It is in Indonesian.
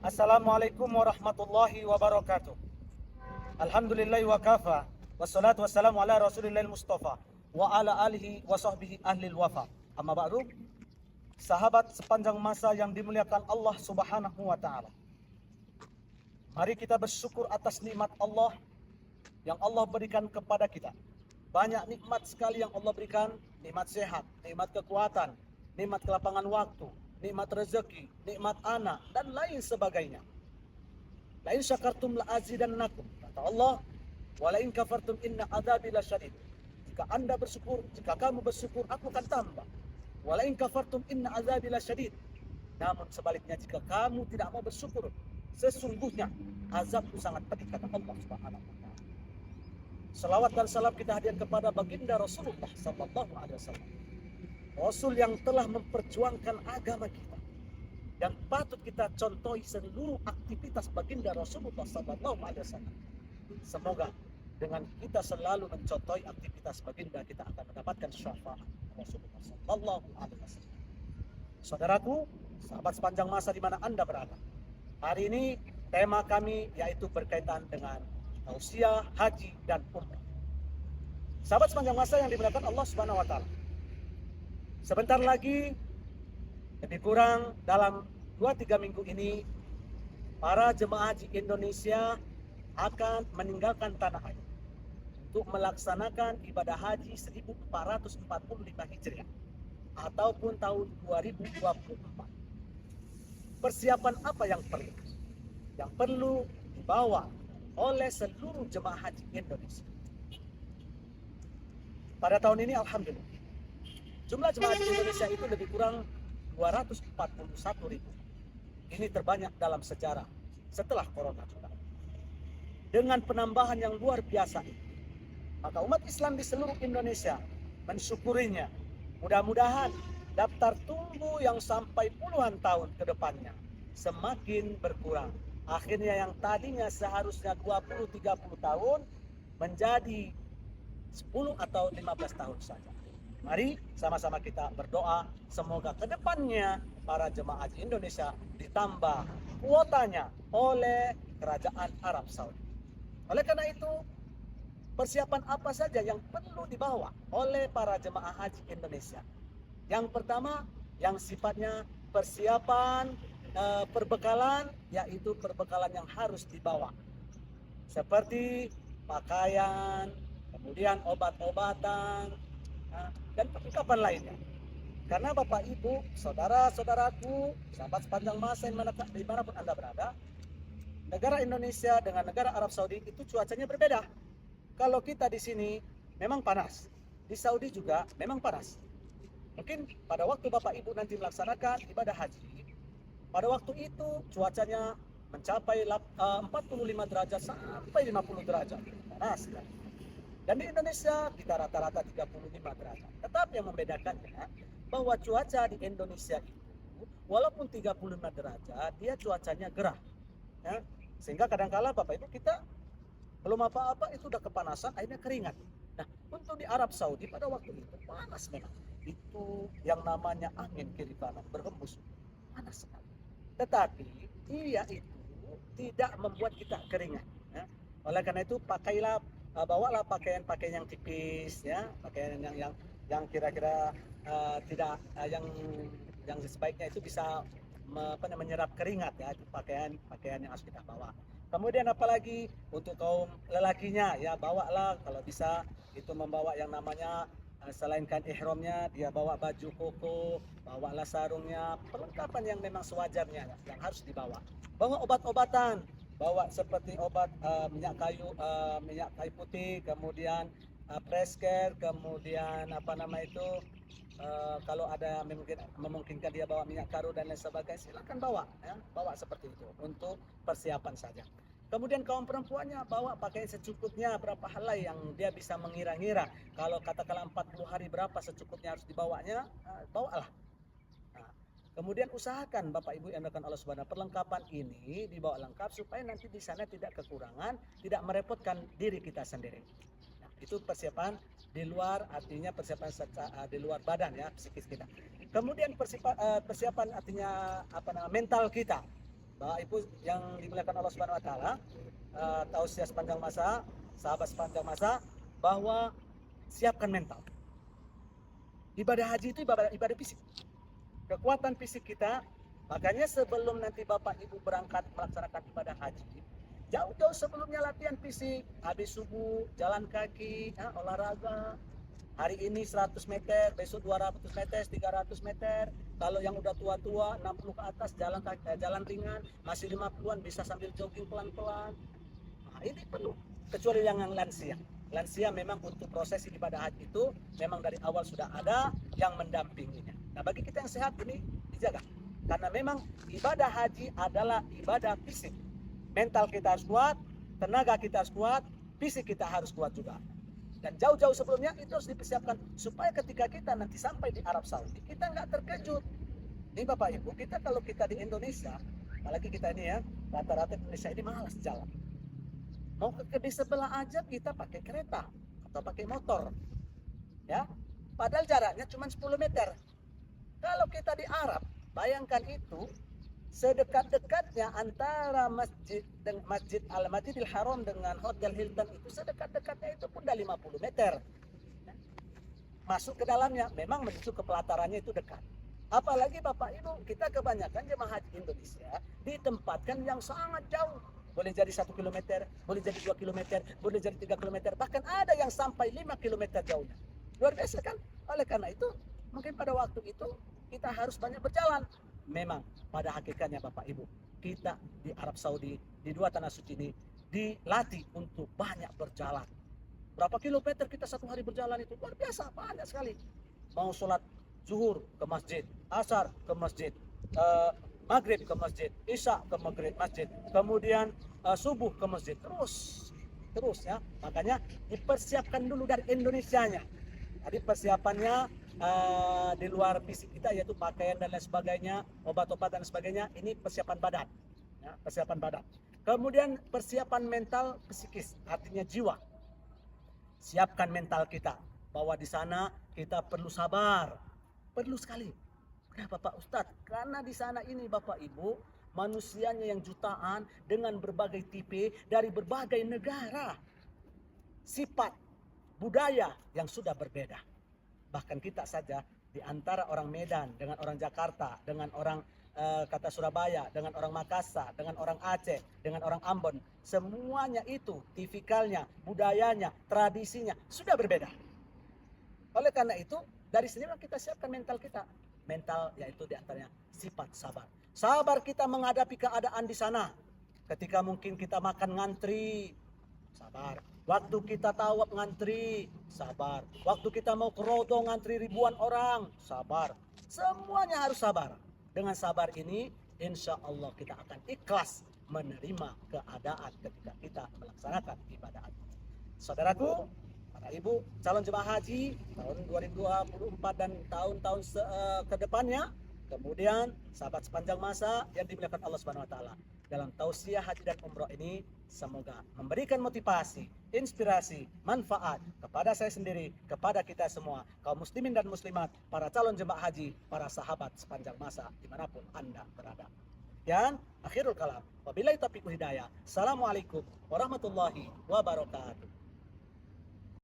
Assalamualaikum warahmatullahi wabarakatuh. Alhamdulillahi wa kafa. Wassalatu wassalamu ala rasulillahil mustafa wa ala alihi wa sahbihi ahlil wafa. Amma ba'du. Sahabat sepanjang masa yang dimuliakan Allah subhanahu wa ta'ala, mari kita bersyukur atas nikmat Allah yang Allah berikan kepada kita. Banyak nikmat sekali yang Allah berikan. Nikmat sehat, nikmat kekuatan, nikmat kelapangan waktu, nikmat rezeki, nikmat anak, dan lain sebagainya. La in syakartum la azidannakum. Kata Allah, wa la in kafartum inna adzabi lasyadid. Jika Anda bersyukur, jika kamu bersyukur, aku akan tambah. Wa la in kafartum inna adzabi lasyadid. Namun sebaliknya, jika kamu tidak mau bersyukur, sesungguhnya azabku sangat pedih, kata Allah Subhanahu wa taala. Salawat dan salam kita hadirkan kepada baginda Rasulullah sallallahu alaihi wasallam. Rasul yang telah memperjuangkan agama kita, dan patut kita contohi seluruh aktivitas baginda Rasulullah sallallahu alaihi wasallam. Semoga dengan kita selalu mencontohi aktivitas baginda, kita akan mendapatkan syafaat Rasulullah sallallahu alaihi wasallam. Saudaraku, sahabat sepanjang masa di mana Anda berada, hari ini tema kami yaitu berkaitan dengan tausiah, haji, dan umrah. Sahabat sepanjang masa yang dimuliakan Allah Subhanahu wa taala, sebentar lagi, lebih kurang dalam 2-3 minggu ini, para jemaah haji Indonesia akan meninggalkan tanah air untuk melaksanakan ibadah haji 1445 Hijriah ataupun tahun 2024. Persiapan apa yang perlu? Yang perlu dibawa oleh seluruh jemaah haji Indonesia. Pada tahun ini alhamdulillah, jumlah jemaah haji Indonesia itu lebih kurang 241.000. Ini terbanyak dalam sejarah setelah corona juga. Dengan penambahan yang luar biasa ini, maka umat Islam di seluruh Indonesia mensyukurinya. Mudah-mudahan daftar tunggu yang sampai puluhan tahun ke depannya semakin berkurang. Akhirnya yang tadinya seharusnya 20-30 tahun menjadi 10 atau 15 tahun saja. Mari sama-sama kita berdoa semoga kedepannya para jemaah haji Indonesia ditambah kuotanya oleh Kerajaan Arab Saudi. Oleh karena itu, persiapan apa saja yang perlu dibawa oleh para jemaah haji Indonesia? Yang pertama, yang sifatnya persiapan perbekalan, yaitu perbekalan yang harus dibawa, seperti pakaian, kemudian obat-obatan, dan perlengkapan lainnya. Karena Bapak Ibu, saudara-saudaraku, sahabat sepanjang masa dimanapun Anda berada, negara Indonesia dengan negara Arab Saudi itu cuacanya berbeda. Kalau kita di sini memang panas, di Saudi juga memang panas. Mungkin pada waktu Bapak Ibu nanti melaksanakan ibadah haji, pada waktu itu cuacanya mencapai 45 derajat sampai 50 derajat. Panas kan? Dan di Indonesia kita rata-rata 35 derajat. Tetapi yang membedakannya bahwa cuaca di Indonesia itu walaupun 35 derajat, dia cuacanya gerah. Ya? Sehingga kadang-kala Bapak Ibu kita belum apa-apa itu udah kepanasan, akhirnya keringat. Nah, untuk di Arab Saudi pada waktu itu panas memang. Itu yang namanya angin kiri kanan berhembus, panas sekali. Tetapi dia itu tidak membuat kita keringat. Ya? Oleh karena itu bawalah pakaian-pakaian yang tipis, ya, pakaian yang kira-kira tidak yang sebaiknya itu bisa menyerap keringat, ya, itu pakaian yang harus kita bawa. Kemudian apalagi untuk kaum lelakinya, ya, bawalah kalau bisa itu membawa yang namanya selain kain ihramnya, dia bawa baju koko, bawalah sarungnya, perlengkapan yang memang sewajarnya yang harus dibawa. Bawa obat-obatan, bawa seperti obat minyak kayu putih, kemudian Preskare, kemudian kalau ada memungkinkan dia bawa minyak karu dan lain sebagainya, silakan bawa, ya, bawa seperti itu untuk persiapan saja. Kemudian kaum perempuannya bawa pakaian secukupnya, berapa helai yang dia bisa mengira-ngira. Kalau katakanlah 40 hari berapa secukupnya harus dibawanya, bawalah. Nah, kemudian usahakan Bapak Ibu yang akan Allah Subhanahu, perlengkapan ini dibawa lengkap supaya nanti di sana tidak kekurangan, tidak merepotkan diri kita sendiri. Nah, itu persiapan di luar, artinya persiapan di luar badan, ya, psikis kita. Kemudian persiapan artinya mental kita. Bapak Ibu yang dimuliakan Allah Subhanahu wa taala, tausiah sepanjang masa, sahabat sepanjang masa, bahwa siapkan mental. Ibadah haji itu ibadah fisik. Kekuatan fisik kita, makanya sebelum nanti Bapak Ibu berangkat melaksanakan ibadah haji, jauh-jauh sebelumnya latihan fisik, habis subuh jalan kaki, olahraga. Hari ini 100 meter, besok 200 meter, 300 meter. Kalau yang udah tua-tua 60 ke atas jalan ringan, masih 50-an bisa sambil jogging pelan-pelan. Nah, ini perlu, kecuali yang lansia. Lansia memang untuk proses ibadah haji itu memang dari awal sudah ada yang mendampinginya. Nah, bagi kita yang sehat ini dijaga. Karena memang ibadah haji adalah ibadah fisik. Mental kita harus kuat, tenaga kita harus kuat, fisik kita harus kuat juga. Dan jauh-jauh sebelumnya itu harus dipersiapkan supaya ketika kita nanti sampai di Arab Saudi kita nggak terkejut. Ini Bapak Ibu, kita kalau kita di Indonesia, apalagi kita ini ya, rata-rata Indonesia ini malas jalan. Mau ke kedai sebelah aja kita pakai kereta atau pakai motor, ya. Padahal jaraknya cuma 10 meter. Kalau kita di Arab, bayangkan itu sedekat-dekatnya antara Masjid Al-Masjidil Haram dengan Hotel Hilton itu sedekat-dekatnya itu pun udah 50 meter. Masuk ke dalamnya memang menuju ke pelatarannya itu dekat. Apalagi Bapak Ibu, kita kebanyakan jemaah haji Indonesia ditempatkan yang sangat jauh. Boleh jadi 1 kilometer, boleh jadi 2 kilometer, boleh jadi 3 kilometer, bahkan ada yang sampai 5 kilometer jauhnya. Luar biasa kan? Oleh karena itu, mungkin pada waktu itu kita harus banyak berjalan. Memang pada hakikatnya Bapak Ibu, kita di Arab Saudi, di dua tanah suci ini dilatih untuk banyak berjalan. Berapa kilometer kita satu hari berjalan itu luar biasa, banyak sekali. Mau sholat zuhur ke masjid, asar ke masjid, maghrib ke masjid, isya ke masjid, kemudian subuh ke masjid, terus ya. Makanya dipersiapkan dulu dari Indonesianya. Jadi persiapannya di luar fisik kita, yaitu pakaian dan lain sebagainya, obat-obat dan sebagainya, ini persiapan badan, ya, persiapan badan. Kemudian persiapan mental psikis, artinya jiwa. Siapkan mental kita bahwa di sana kita perlu sabar, perlu sekali. Kenapa Pak Ustadz? Karena di sana ini Bapak Ibu manusianya yang jutaan dengan berbagai tipe dari berbagai negara, sifat, budaya yang sudah berbeda. Bahkan kita saja di antara orang Medan dengan orang Jakarta, dengan orang kata Surabaya, dengan orang Makassar, dengan orang Aceh, dengan orang Ambon, semuanya itu tipikalnya, budayanya, tradisinya sudah berbeda. Oleh karena itu, dari sinilah kita siapkan mental kita. Mental yaitu di antaranya sifat sabar. Sabar kita menghadapi keadaan di sana. Ketika mungkin kita makan ngantri, sabar. Waktu kita tawaf ngantri, sabar. Waktu kita mau ke rodo ngantri ribuan orang, sabar. Semuanya harus sabar. Dengan sabar ini, insya Allah kita akan ikhlas menerima keadaan ketika kita melaksanakan ibadah haji. Saudaraku, para ibu, calon jemaah haji tahun 2024 dan tahun-tahun ke depannya, kemudian sahabat sepanjang masa yang dimuliakan Allah Subhanahu wa taala. Dalam tausiah haji dan umroh ini semoga memberikan motivasi, inspirasi, manfaat kepada saya sendiri, kepada kita semua, kaum muslimin dan muslimat, para calon jemaah haji, para sahabat sepanjang masa dimanapun Anda berada. Dan akhirul kalam, wabillahi taufiq hidayah. Assalamualaikum warahmatullahi wabarakatuh.